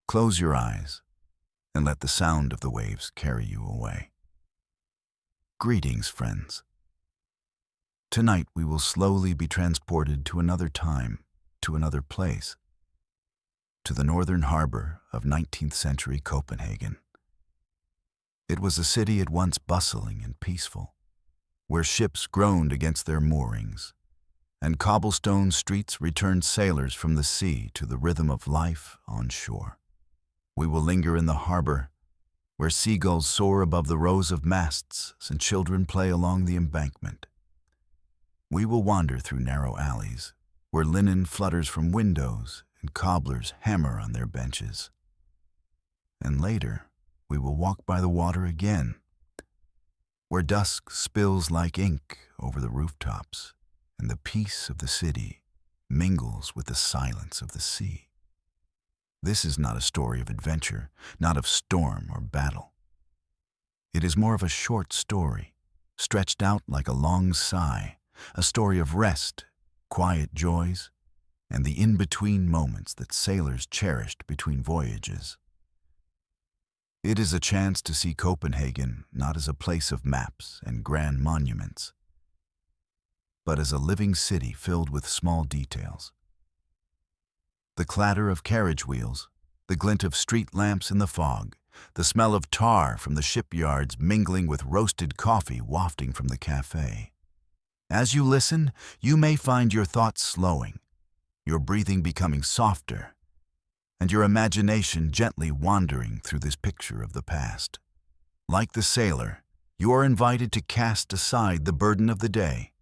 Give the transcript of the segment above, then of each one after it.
Close your eyes and let the sound of the waves carry you away. Greetings, friends. Tonight we will slowly be transported to another time, to another place, to the northern harbor of 19th century Copenhagen. It was a city at once bustling and peaceful, where ships groaned against their moorings, and cobblestone streets returned sailors from the sea to the rhythm of life on shore. We will linger in the harbor, where seagulls soar above the rows of masts and children play along the embankment. We will wander through narrow alleys, where linen flutters from windows and cobblers hammer on their benches. And later, we will walk by the water again, where dusk spills like ink over the rooftops, and the peace of the city mingles with the silence of the sea. This is not a story of adventure, not of storm or battle. It is more of a short story, stretched out like a long sigh, a story of rest, quiet joys, and the in-between moments that sailors cherished between voyages. It is a chance to see Copenhagen not as a place of maps and grand monuments, but as a living city filled with small details. The clatter of carriage wheels, the glint of street lamps in the fog, the smell of tar from the shipyards mingling with roasted coffee wafting from the cafe. As you listen, you may find your thoughts slowing, your breathing becoming softer, and your imagination gently wandering through this picture of the past. Like the sailor, you are invited to cast aside the burden of the day,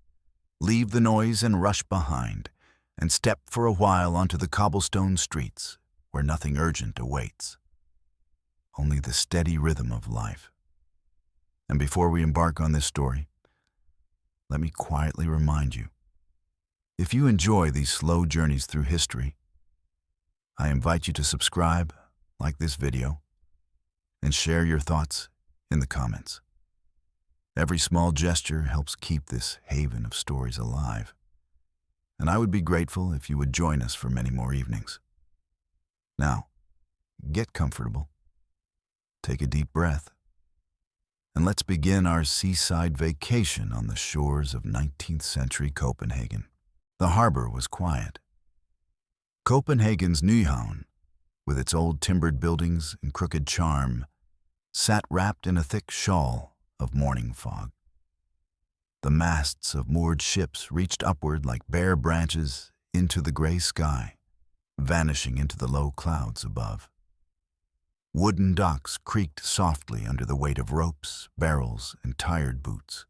leave the noise and rush behind, and step for a while onto the cobblestone streets where nothing urgent awaits, only the steady rhythm of life. And before we embark on this story, let me quietly remind you, if you enjoy these slow journeys through history, I invite you to subscribe, like this video, and share your thoughts in the comments. Every small gesture helps keep this haven of stories alive, and I would be grateful if you would join us for many more evenings. Now, get comfortable, take a deep breath, and let's begin our seaside vacation on the shores of 19th century Copenhagen. The harbor was quiet. Copenhagen's Nyhavn, with its old timbered buildings and crooked charm, sat wrapped in a thick shawl of morning fog. The masts of moored ships reached upward like bare branches into the gray sky, vanishing into the low clouds above. Wooden docks creaked softly under the weight of ropes, barrels, and tired boots.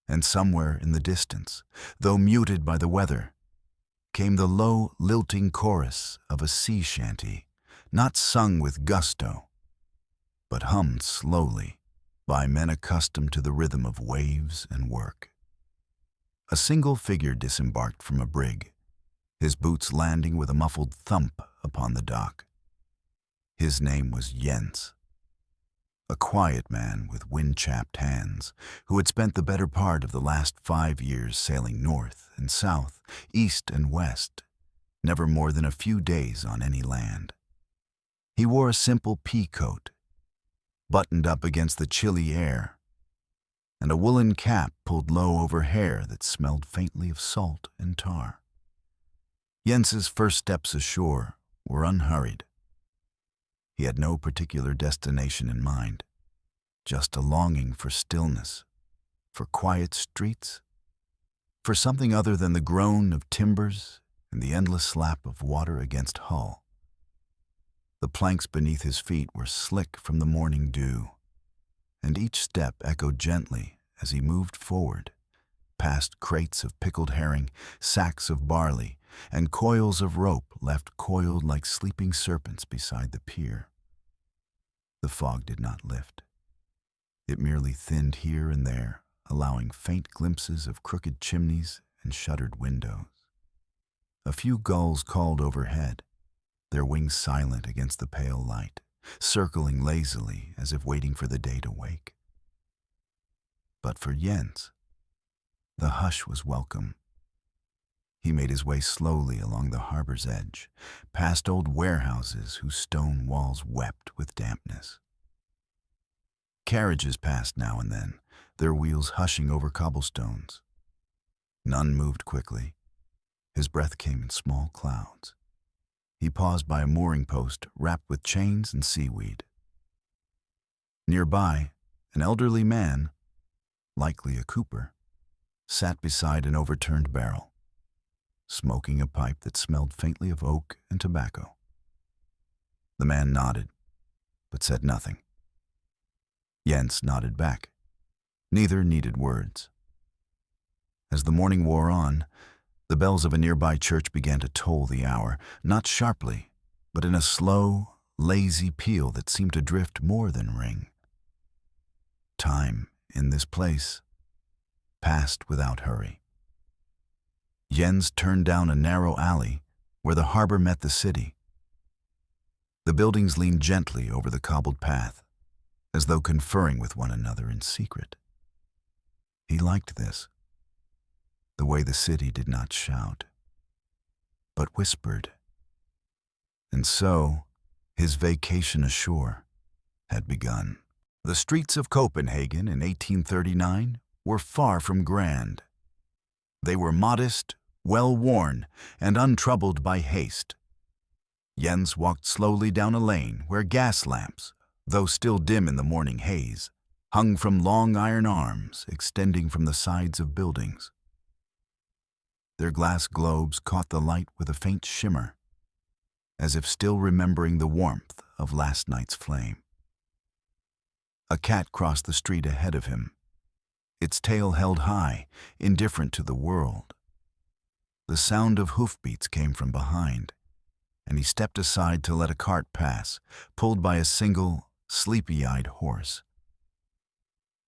And somewhere in the distance, though muted by the weather, came the low, lilting chorus of a sea shanty, not sung with gusto, but hummed slowly by men accustomed to the rhythm of waves and work. A single figure disembarked from a brig, his boots landing with a muffled thump upon the dock. His name was Jens, a quiet man with wind-chapped hands who had spent the better part of the last 5 years sailing north and south, east and west, never more than a few days on any land. He wore a simple pea coat, buttoned up against the chilly air, and a woolen cap pulled low over hair that smelled faintly of salt and tar. Jens's first steps ashore were unhurried. He had no particular destination in mind, just a longing for stillness, for quiet streets, for something other than the groan of timbers and the endless slap of water against hull. The planks beneath his feet were slick from the morning dew, and each step echoed gently as he moved forward, past crates of pickled herring, sacks of barley, and coils of rope left coiled like sleeping serpents beside the pier. The fog did not lift. It merely thinned here and there, allowing faint glimpses of crooked chimneys and shuttered windows. A few gulls called overhead, their wings silent against the pale light, circling lazily as if waiting for the day to wake. But for Jens, the hush was welcome. He made his way slowly along the harbor's edge, past old warehouses whose stone walls wept with dampness. Carriages passed now and then, their wheels hushing over cobblestones. None moved quickly. His breath came in small clouds. He paused by a mooring post wrapped with chains and seaweed. Nearby, an elderly man, likely a cooper, sat beside an overturned barrel, smoking a pipe that smelled faintly of oak and tobacco. The man nodded, but said nothing. Jens nodded back. Neither needed words. As the morning wore on, the bells of a nearby church began to toll the hour, not sharply, but in a slow, lazy peal that seemed to drift more than ring. Time, in this place, passed without hurry. Jens turned down a narrow alley where the harbor met the city. The buildings leaned gently over the cobbled path, as though conferring with one another in secret. He liked this, the way the city did not shout, but whispered. And so, his vacation ashore had begun. The streets of Copenhagen in 1839 were far from grand. They were modest, well-worn, and untroubled by haste. Jens walked slowly down a lane where gas lamps, though still dim in the morning haze, hung from long iron arms extending from the sides of buildings. Their glass globes caught the light with a faint shimmer, as if still remembering the warmth of last night's flame. A cat crossed the street ahead of him, its tail held high, indifferent to the world. The sound of hoofbeats came from behind, and he stepped aside to let a cart pass, pulled by a single, sleepy-eyed horse.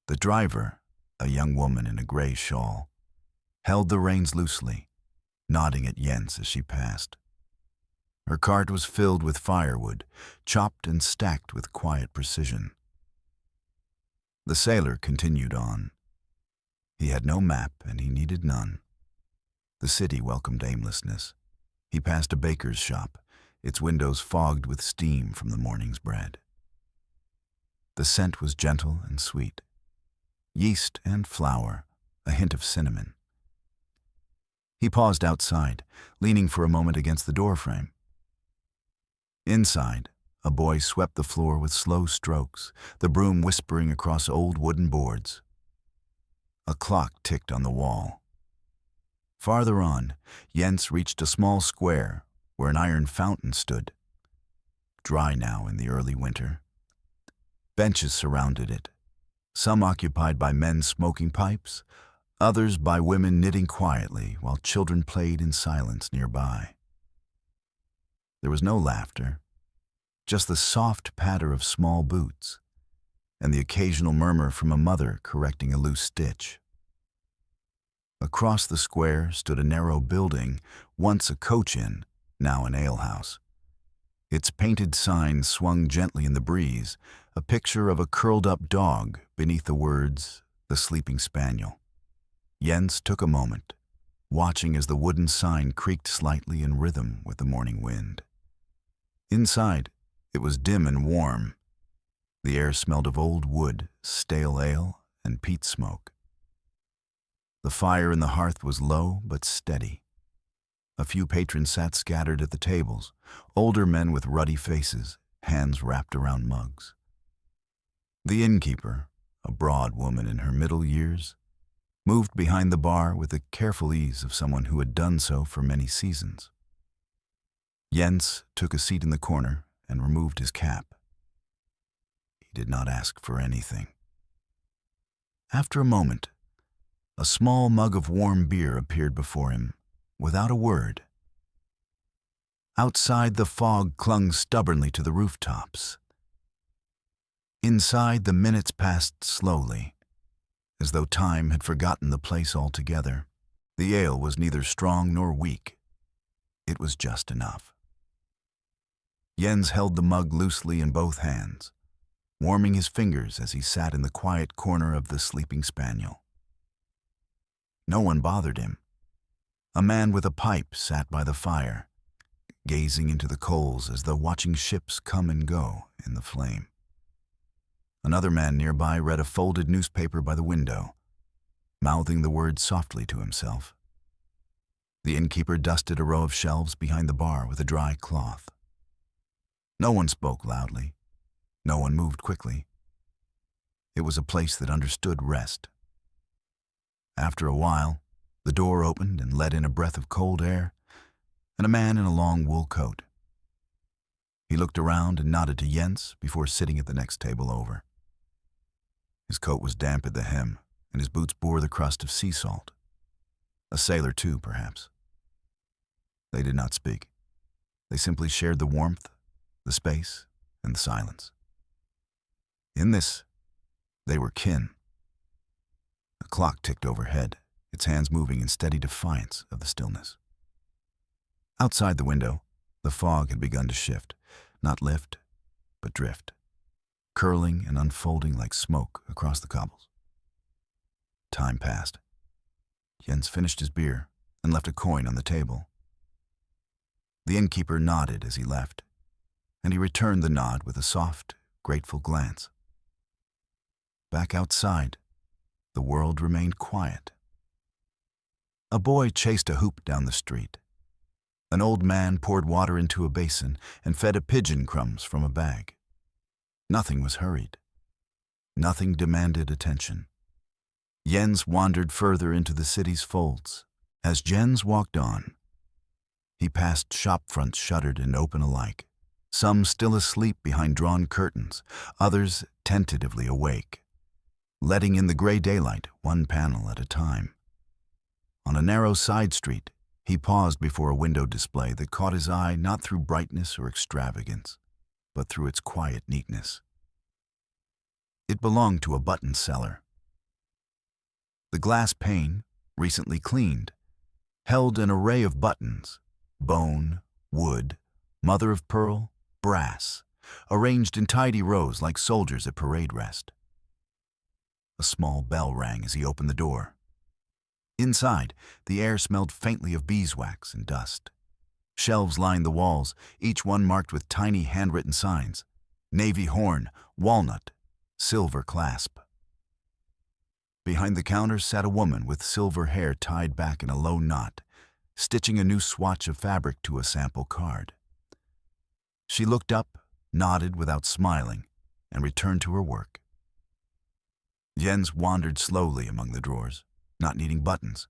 The driver, a young woman in a gray shawl, held the reins loosely, nodding at Jens as she passed. Her cart was filled with firewood, chopped and stacked with quiet precision. The sailor continued on. He had no map and he needed none. The city welcomed aimlessness. He passed a baker's shop, its windows fogged with steam from the morning's bread. The scent was gentle and sweet. Yeast and flour, a hint of cinnamon. He paused outside, leaning for a moment against the doorframe. Inside, a boy swept the floor with slow strokes, the broom whispering across old wooden boards. A clock ticked on the wall. Farther on, Jens reached a small square where an iron fountain stood, dry now in the early winter. Benches surrounded it, some occupied by men smoking pipes, others by women knitting quietly while children played in silence nearby. There was no laughter, just the soft patter of small boots and the occasional murmur from a mother correcting a loose stitch. Across the square stood a narrow building, once a coach inn, now an alehouse. Its painted sign swung gently in the breeze, a picture of a curled-up dog beneath the words, "The Sleeping Spaniel." Jens took a moment, watching as the wooden sign creaked slightly in rhythm with the morning wind. Inside, it was dim and warm. The air smelled of old wood, stale ale, and peat smoke. The fire in the hearth was low but steady. A few patrons sat scattered at the tables, older men with ruddy faces, hands wrapped around mugs. The innkeeper, a broad woman in her middle years, moved behind the bar with the careful ease of someone who had done so for many seasons. Jens took a seat in the corner and removed his cap. He did not ask for anything. After a moment, a small mug of warm beer appeared before him, without a word. Outside, the fog clung stubbornly to the rooftops. Inside, the minutes passed slowly, as though time had forgotten the place altogether. The ale was neither strong nor weak. It was just enough. Jens held the mug loosely in both hands, warming his fingers as he sat in the quiet corner of the sleeping spaniel. No one bothered him. A man with a pipe sat by the fire, gazing into the coals as though watching ships come and go in the flame. Another man nearby read a folded newspaper by the window, mouthing the words softly to himself. The innkeeper dusted a row of shelves behind the bar with a dry cloth. No one spoke loudly. No one moved quickly. It was a place that understood rest. After a while, the door opened and let in a breath of cold air and a man in a long wool coat. He looked around and nodded to Jens before sitting at the next table over. His coat was damp at the hem, and his boots bore the crust of sea salt. A sailor too, perhaps. They did not speak. They simply shared the warmth, the space, and the silence. In this, they were kin. A clock ticked overhead, its hands moving in steady defiance of the stillness. Outside the window, the fog had begun to shift, not lift, but drift, curling and unfolding like smoke across the cobbles. Time passed. Jens finished his beer and left a coin on the table. The innkeeper nodded as he left, and he returned the nod with a soft, grateful glance. Back outside, the world remained quiet. A boy chased a hoop down the street. An old man poured water into a basin and fed a pigeon crumbs from a bag. Nothing was hurried. Nothing demanded attention. Jens wandered further into the city's folds. As Jens walked on, he passed shop fronts shuttered and open alike, some still asleep behind drawn curtains, others tentatively awake, letting in the gray daylight one panel at a time. On a narrow side street, he paused before a window display that caught his eye not through brightness or extravagance, but through its quiet neatness. It belonged to a button seller. The glass pane, recently cleaned, held an array of buttons, bone, wood, mother of pearl, brass, arranged in tidy rows like soldiers at parade rest. A small bell rang as he opened the door. Inside, the air smelled faintly of beeswax and dust. Shelves lined the walls, each one marked with tiny handwritten signs: navy horn, walnut, silver clasp. Behind the counter sat a woman with silver hair tied back in a low knot, stitching a new swatch of fabric to a sample card. She looked up, nodded without smiling, and returned to her work. Jens wandered slowly among the drawers, not needing buttons,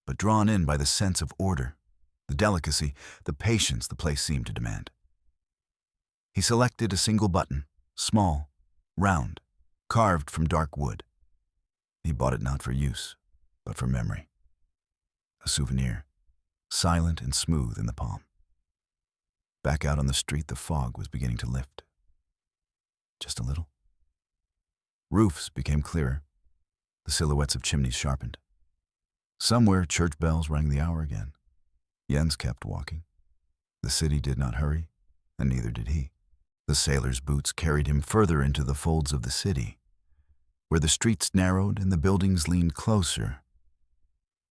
but drawn in by the sense of order, the delicacy, the patience the place seemed to demand. He selected a single button, small, round, carved from dark wood. He bought it not for use, but for memory. A souvenir, silent and smooth in the palm. Back out on the street, the fog was beginning to lift. Just a little. Roofs became clearer. The silhouettes of chimneys sharpened. Somewhere, church bells rang the hour again. Jens kept walking. The city did not hurry, and neither did he. The sailor's boots carried him further into the folds of the city, where the streets narrowed and the buildings leaned closer,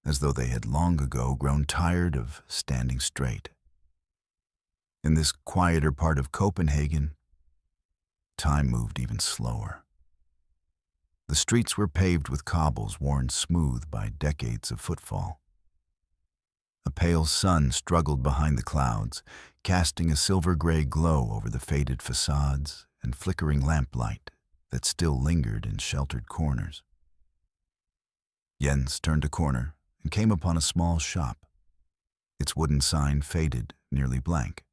as though they had long ago grown tired of standing straight. In this quieter part of Copenhagen, time moved even slower. The streets were paved with cobbles worn smooth by decades of footfall. A pale sun struggled behind the clouds, casting a silver-gray glow over the faded facades and flickering lamplight that still lingered in sheltered corners. Jens turned a corner and came upon a small shop. Its wooden sign faded, nearly blank.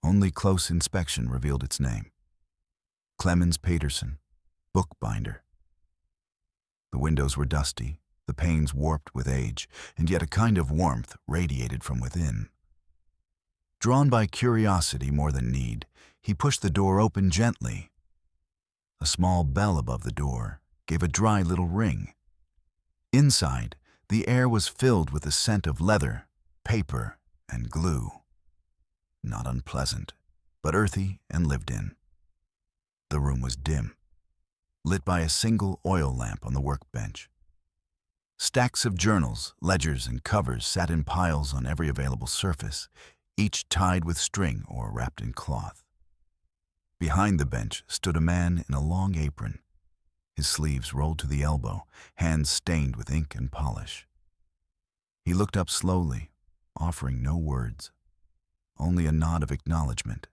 Only close inspection revealed its name: Clemens Petersen, bookbinder. The windows were dusty, the panes warped with age, and yet a kind of warmth radiated from within. Drawn by curiosity more than need, he pushed the door open gently. A small bell above the door gave a dry little ring. Inside, the air was filled with the scent of leather, paper, and glue. Not unpleasant, but earthy and lived in. The room was dim, lit by a single oil lamp on the workbench. Stacks of journals, ledgers, and covers sat in piles on every available surface, each tied with string or wrapped in cloth. Behind the bench stood a man in a long apron, his sleeves rolled to the elbow, hands stained with ink and polish. He looked up slowly, offering no words, only a nod of acknowledgement,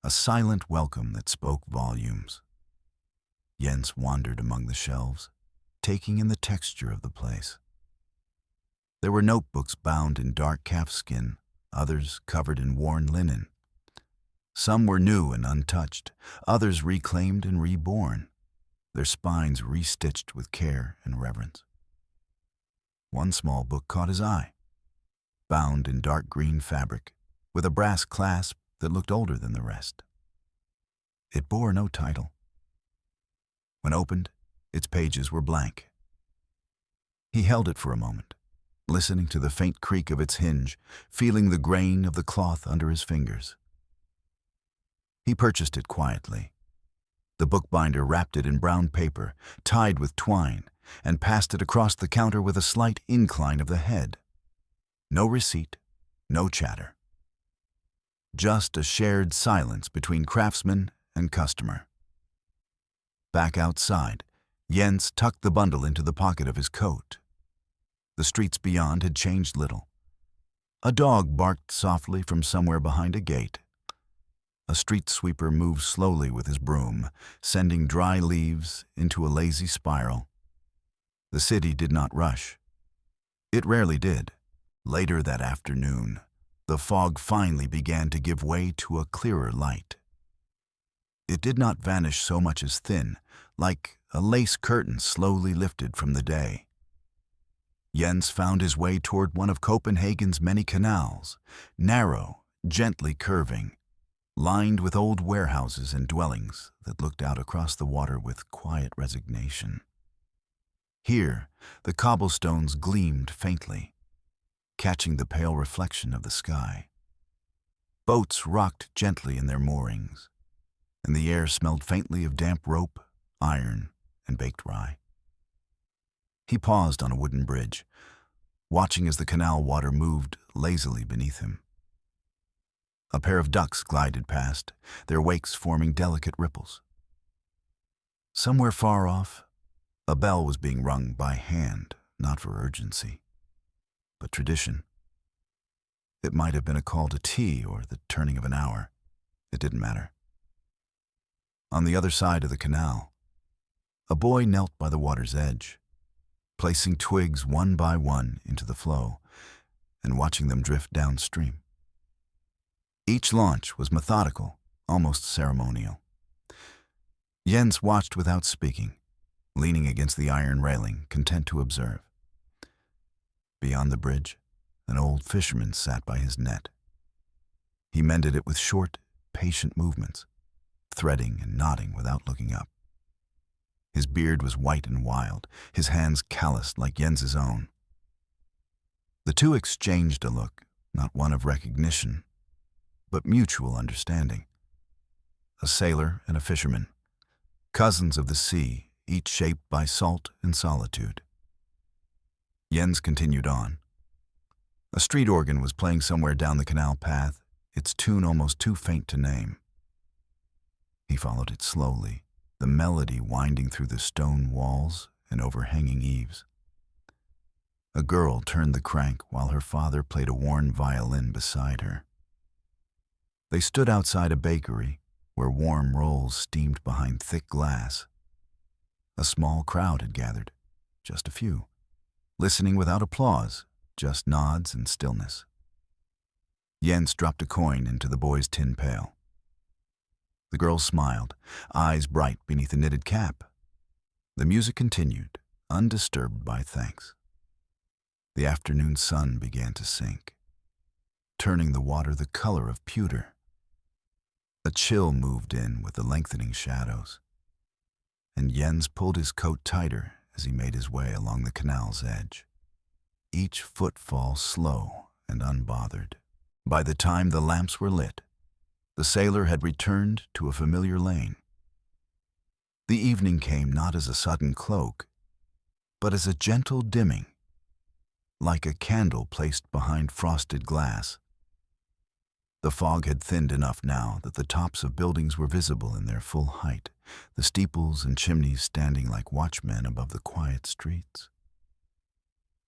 a silent welcome that spoke volumes. Jens wandered among the shelves, taking in the texture of the place. There were notebooks bound in dark calfskin, others covered in worn linen. Some were new and untouched, others reclaimed and reborn, their spines restitched with care and reverence. One small book caught his eye, bound in dark green fabric, with a brass clasp that looked older than the rest. It bore no title. When opened, its pages were blank. He held it for a moment, listening to the faint creak of its hinge, feeling the grain of the cloth under his fingers. He purchased it quietly. The bookbinder wrapped it in brown paper, tied with twine, and passed it across the counter with a slight incline of the head. No receipt, no chatter. Just a shared silence between craftsman and customer. Back outside, Jens tucked the bundle into the pocket of his coat. The streets beyond had changed little. A dog barked softly from somewhere behind a gate. A street sweeper moved slowly with his broom, sending dry leaves into a lazy spiral. The city did not rush. It rarely did. Later that afternoon, the fog finally began to give way to a clearer light. It did not vanish so much as thin, like a lace curtain slowly lifted from the day. Jens found his way toward one of Copenhagen's many canals, narrow, gently curving, lined with old warehouses and dwellings that looked out across the water with quiet resignation. Here, the cobblestones gleamed faintly, catching the pale reflection of the sky. Boats rocked gently in their moorings, and the air smelled faintly of damp rope, iron, and baked rye. He paused on a wooden bridge, watching as the canal water moved lazily beneath him. A pair of ducks glided past, their wakes forming delicate ripples. Somewhere far off, a bell was being rung by hand, not for urgency, but tradition. It might have been a call to tea or the turning of an hour. It didn't matter. On the other side of the canal, a boy knelt by the water's edge, placing twigs one by one into the flow and watching them drift downstream. Each launch was methodical, almost ceremonial. Jens watched without speaking, leaning against the iron railing, content to observe. Beyond the bridge, an old fisherman sat by his net. He mended it with short, patient movements, threading and knotting without looking up. His beard was white and wild, his hands calloused like Jens's own. The two exchanged a look, not one of recognition, but mutual understanding. A sailor and a fisherman, cousins of the sea, each shaped by salt and solitude. Jens continued on. A street organ was playing somewhere down the canal path, its tune almost too faint to name. He followed it slowly, the melody winding through the stone walls and overhanging eaves. A girl turned the crank while her father played a worn violin beside her. They stood outside a bakery where warm rolls steamed behind thick glass. A small crowd had gathered, just a few, listening without applause, just nods and stillness. Jens dropped a coin into the boy's tin pail. The girl smiled, eyes bright beneath a knitted cap. The music continued, undisturbed by thanks. The afternoon sun began to sink, turning the water the color of pewter. A chill moved in with the lengthening shadows, and Jens pulled his coat tighter as he made his way along the canal's edge, each footfall slow and unbothered. By the time the lamps were lit, the sailor had returned to a familiar lane. The evening came not as a sudden cloak, but as a gentle dimming, like a candle placed behind frosted glass. The fog had thinned enough now that the tops of buildings were visible in their full height, the steeples and chimneys standing like watchmen above the quiet streets.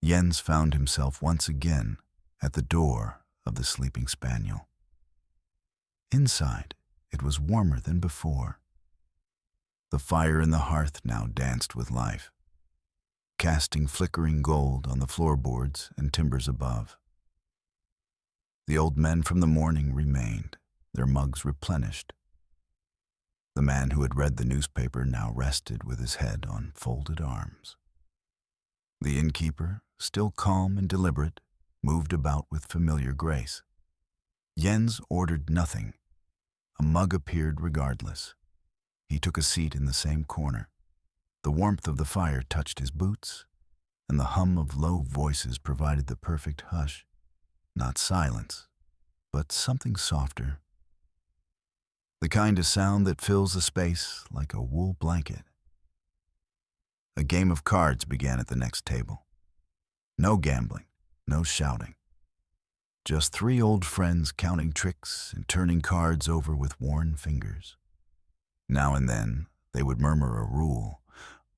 Jens found himself once again at the door of the sleeping spaniel. Inside, it was warmer than before. The fire in the hearth now danced with life, casting flickering gold on the floorboards and timbers above. The old men from the morning remained, their mugs replenished. The man who had read the newspaper now rested with his head on folded arms. The innkeeper, still calm and deliberate, moved about with familiar grace. Jens ordered nothing. A mug appeared regardless. He took a seat in the same corner. The warmth of the fire touched his boots, and the hum of low voices provided the perfect hush. Not silence, but something softer. The kind of sound that fills a space like a wool blanket. A game of cards began at the next table. No gambling, no shouting. Just three old friends counting tricks and turning cards over with worn fingers. Now and then, they would murmur a rule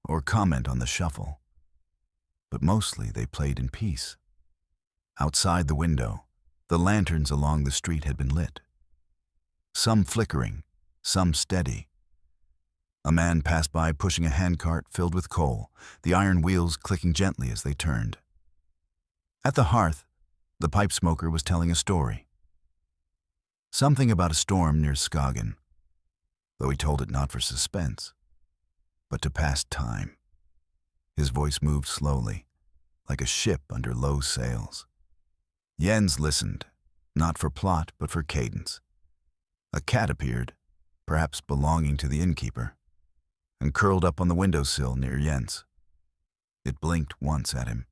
or comment on the shuffle, but mostly they played in peace. Outside the window, the lanterns along the street had been lit. Some flickering, some steady. A man passed by pushing a handcart filled with coal, the iron wheels clicking gently as they turned. At the hearth, the pipe smoker was telling a story. Something about a storm near Skagen, though he told it not for suspense, but to pass time. His voice moved slowly, like a ship under low sails. Jens listened, not for plot but for cadence. A cat appeared, perhaps belonging to the innkeeper, and curled up on the windowsill near Jens. It blinked once at him,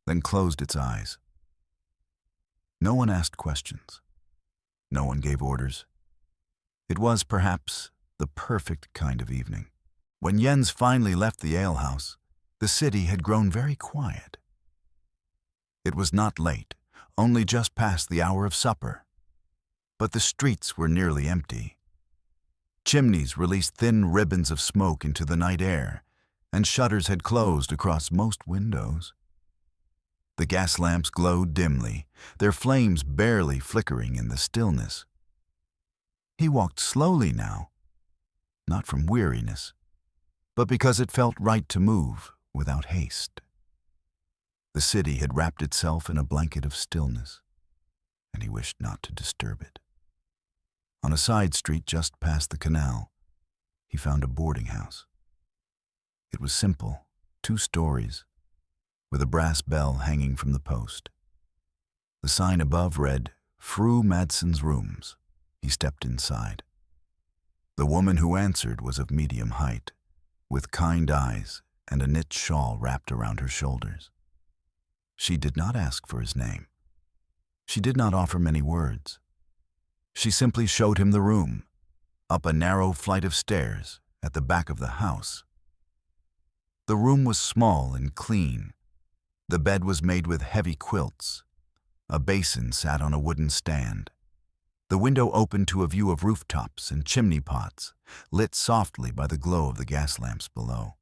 then closed its eyes. No one asked questions. No one gave orders. It was, perhaps, the perfect kind of evening. When Jens finally left the alehouse, the city had grown very quiet. It was not late, only just past the hour of supper. But the streets were nearly empty. Chimneys released thin ribbons of smoke into the night air, and shutters had closed across most windows. The gas lamps glowed dimly, their flames barely flickering in the stillness. He walked slowly now, not from weariness, but because it felt right to move without haste. The city had wrapped itself in a blanket of stillness, and he wished not to disturb it. On a side street just past the canal, he found a boarding house. It was simple, 2 stories, with a brass bell hanging from the post. The sign above read, "Fru Madsen's Rooms." He stepped inside. The woman who answered was of medium height, with kind eyes and a knit shawl wrapped around her shoulders. She did not ask for his name. She did not offer many words. She simply showed him the room, up a narrow flight of stairs at the back of the house. The room was small and clean. The bed was made with heavy quilts. A basin sat on a wooden stand. The window opened to a view of rooftops and chimney pots, lit softly by the glow of the gas lamps below.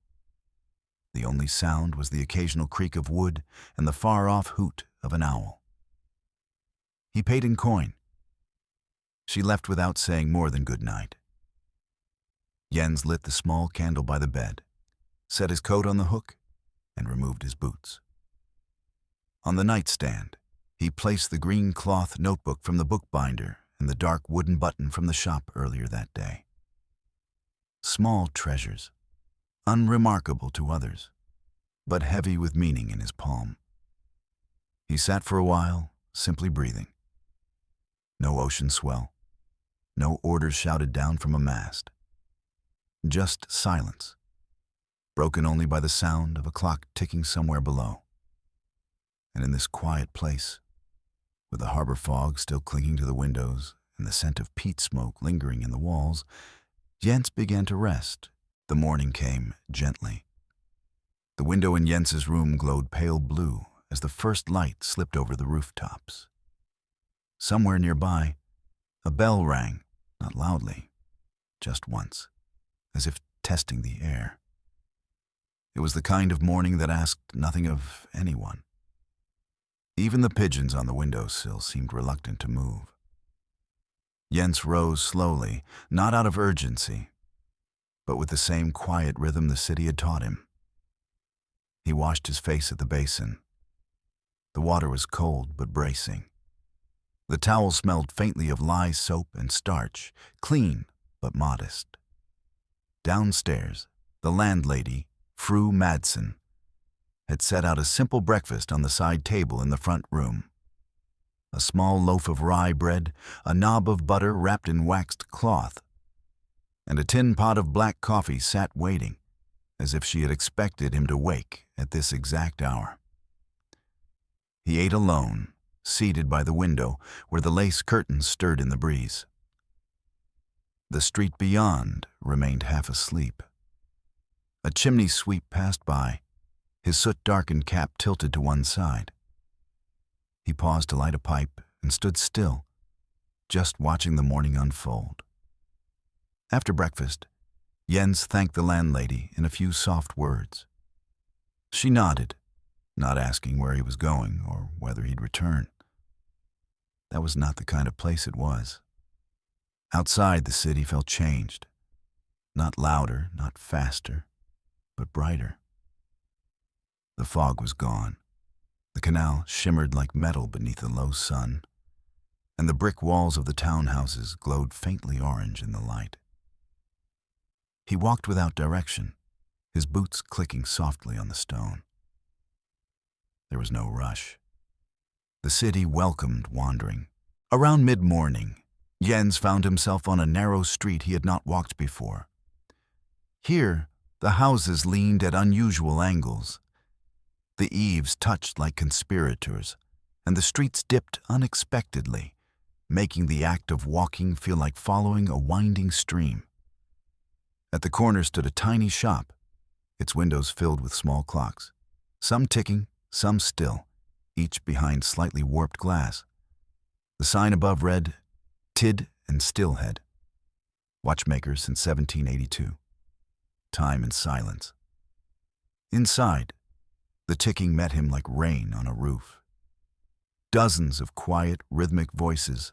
The only sound was the occasional creak of wood and the far-off hoot of an owl. He paid in coin. She left without saying more than good night. Jens lit the small candle by the bed, set his coat on the hook, and removed his boots. On the nightstand, he placed the green cloth notebook from the bookbinder and the dark wooden button from the shop earlier that day. Small treasures, unremarkable to others, but heavy with meaning in his palm. He sat for a while, simply breathing. No ocean swell, no orders shouted down from a mast. Just silence, broken only by the sound of a clock ticking somewhere below. And in this quiet place, with the harbor fog still clinging to the windows and the scent of peat smoke lingering in the walls, Jens began to rest. The morning came gently. The window in Jens's room glowed pale blue as the first light slipped over the rooftops. Somewhere nearby, a bell rang, not loudly, just once, as if testing the air. It was the kind of morning that asked nothing of anyone. Even the pigeons on the windowsill seemed reluctant to move. Jens rose slowly, not out of urgency, but with the same quiet rhythm the city had taught him. He washed his face at the basin. The water was cold but bracing. The towel smelled faintly of lye soap and starch, clean but modest. Downstairs, the landlady, Fru Madsen, had set out a simple breakfast on the side table in the front room. A small loaf of rye bread, a knob of butter wrapped in waxed cloth, and a tin pot of black coffee sat waiting, as if she had expected him to wake at this exact hour. He ate alone, seated by the window where the lace curtains stirred in the breeze. The street beyond remained half asleep. A chimney sweep passed by, his soot-darkened cap tilted to one side. He paused to light a pipe and stood still, just watching the morning unfold. After breakfast, Jens thanked the landlady in a few soft words. She nodded, not asking where he was going or whether he'd return. That was not the kind of place it was. Outside, the city felt changed. Not louder, not faster, but brighter. The fog was gone. The canal shimmered like metal beneath the low sun, and the brick walls of the townhouses glowed faintly orange in the light. He walked without direction, his boots clicking softly on the stone. There was no rush. The city welcomed wandering. Around mid-morning, Jens found himself on a narrow street he had not walked before. Here, the houses leaned at unusual angles. The eaves touched like conspirators, and the streets dipped unexpectedly, making the act of walking feel like following a winding stream. At the corner stood a tiny shop, its windows filled with small clocks, some ticking, some still, each behind slightly warped glass. The sign above read, Tid and Stillhead, watchmaker since 1782. Time and silence. Inside, the ticking met him like rain on a roof. Dozens of quiet, rhythmic voices,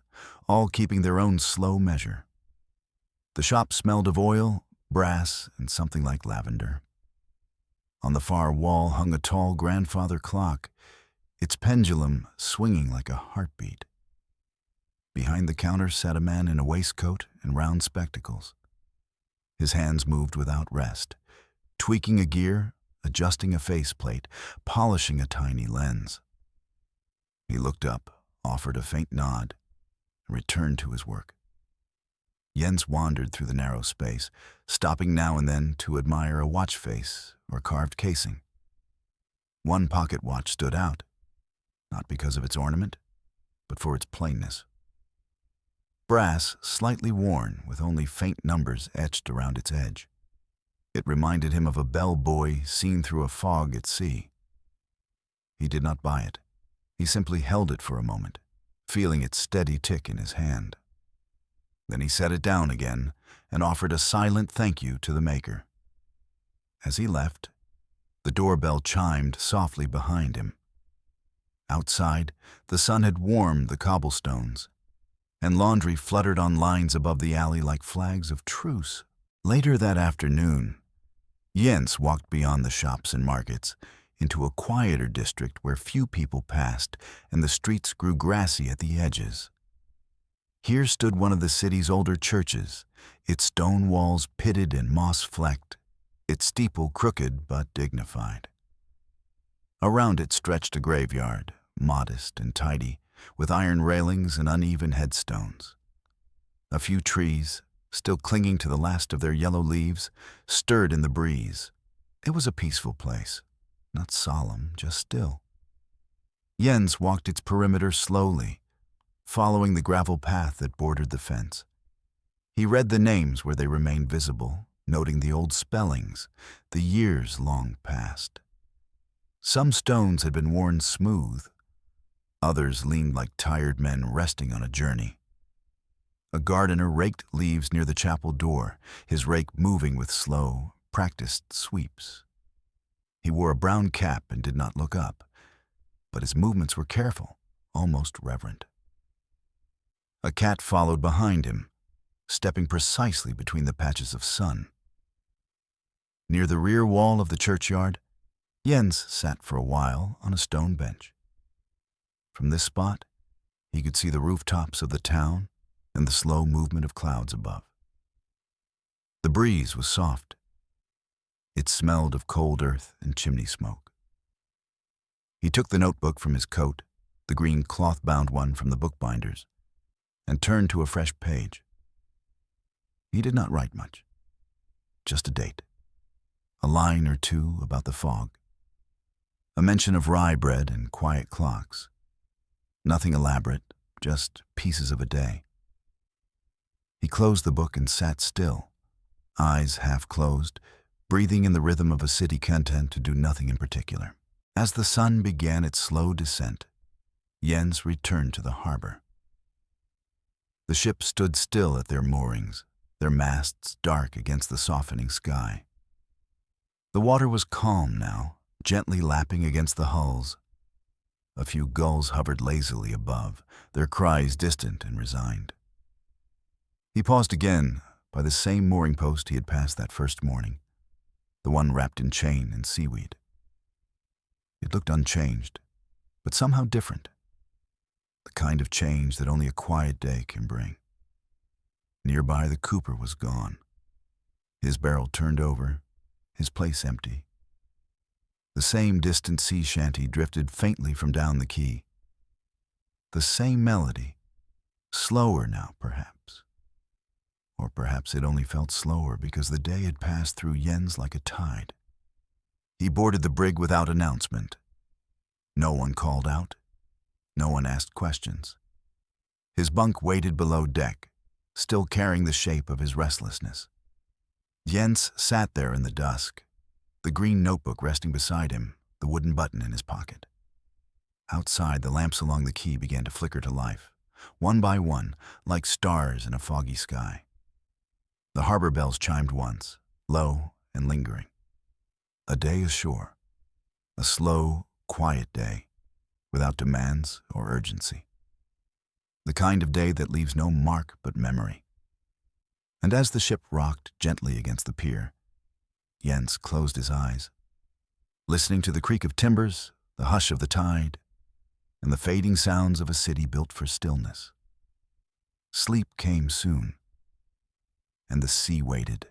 all keeping their own slow measure. The shop smelled of oil, brass, and something like lavender. On the far wall hung a tall grandfather clock, its pendulum swinging like a heartbeat. Behind the counter sat a man in a waistcoat and round spectacles. His hands moved without rest, tweaking a gear, adjusting a faceplate, polishing a tiny lens. He looked up, offered a faint nod, and returned to his work. Jens wandered through the narrow space, stopping now and then to admire a watch face or carved casing. One pocket watch stood out, not because of its ornament, but for its plainness. Brass, slightly worn, with only faint numbers etched around its edge. It reminded him of a bell buoy seen through a fog at sea. He did not buy it. He simply held it for a moment, feeling its steady tick in his hand. Then he set it down again and offered a silent thank you to the maker. As he left, the doorbell chimed softly behind him. Outside, the sun had warmed the cobblestones, and laundry fluttered on lines above the alley like flags of truce. Later that afternoon, Jens walked beyond the shops and markets into a quieter district where few people passed and the streets grew grassy at the edges. Here stood one of the city's older churches, its stone walls pitted and moss-flecked, its steeple crooked but dignified. Around it stretched a graveyard, modest and tidy, with iron railings and uneven headstones. A few trees, still clinging to the last of their yellow leaves, stirred in the breeze. It was a peaceful place, not solemn, just still. Jens walked its perimeter slowly, following the gravel path that bordered the fence. He read the names where they remained visible, noting the old spellings, the years long past. Some stones had been worn smooth, others leaned like tired men resting on a journey. A gardener raked leaves near the chapel door, his rake moving with slow, practiced sweeps. He wore a brown cap and did not look up, but his movements were careful, almost reverent. A cat followed behind him, stepping precisely between the patches of sun. Near the rear wall of the churchyard, Jens sat for a while on a stone bench. From this spot, he could see the rooftops of the town and the slow movement of clouds above. The breeze was soft. It smelled of cold earth and chimney smoke. He took the notebook from his coat, the green cloth-bound one from the bookbinder's, and turned to a fresh page. He did not write much, just a date, a line or two about the fog, a mention of rye bread and quiet clocks. Nothing elaborate, just pieces of a day. He closed the book and sat still, eyes half closed, breathing in the rhythm of a city content to do nothing in particular. As the sun began its slow descent, Jens returned to the harbor. The ships stood still at their moorings, their masts dark against the softening sky. The water was calm now, gently lapping against the hulls. A few gulls hovered lazily above, their cries distant and resigned. He paused again by the same mooring post he had passed that first morning, the one wrapped in chain and seaweed. It looked unchanged, but somehow different, the kind of change that only a quiet day can bring. Nearby, the cooper was gone, his barrel turned over, his place empty. The same distant sea shanty drifted faintly from down the quay. The same melody, slower now perhaps. Or perhaps it only felt slower because the day had passed through Jens like a tide. He boarded the brig without announcement. No one called out. No one asked questions. His bunk waited below deck, still carrying the shape of his restlessness. Jens sat there in the dusk, the green notebook resting beside him, the wooden button in his pocket. Outside, the lamps along the quay began to flicker to life, one by one, like stars in a foggy sky. The harbor bells chimed once, low and lingering. A day ashore, a slow, quiet day, without demands or urgency. The kind of day that leaves no mark but memory. And as the ship rocked gently against the pier, Jens closed his eyes, listening to the creak of timbers, the hush of the tide, and the fading sounds of a city built for stillness. Sleep came soon, and the sea waited.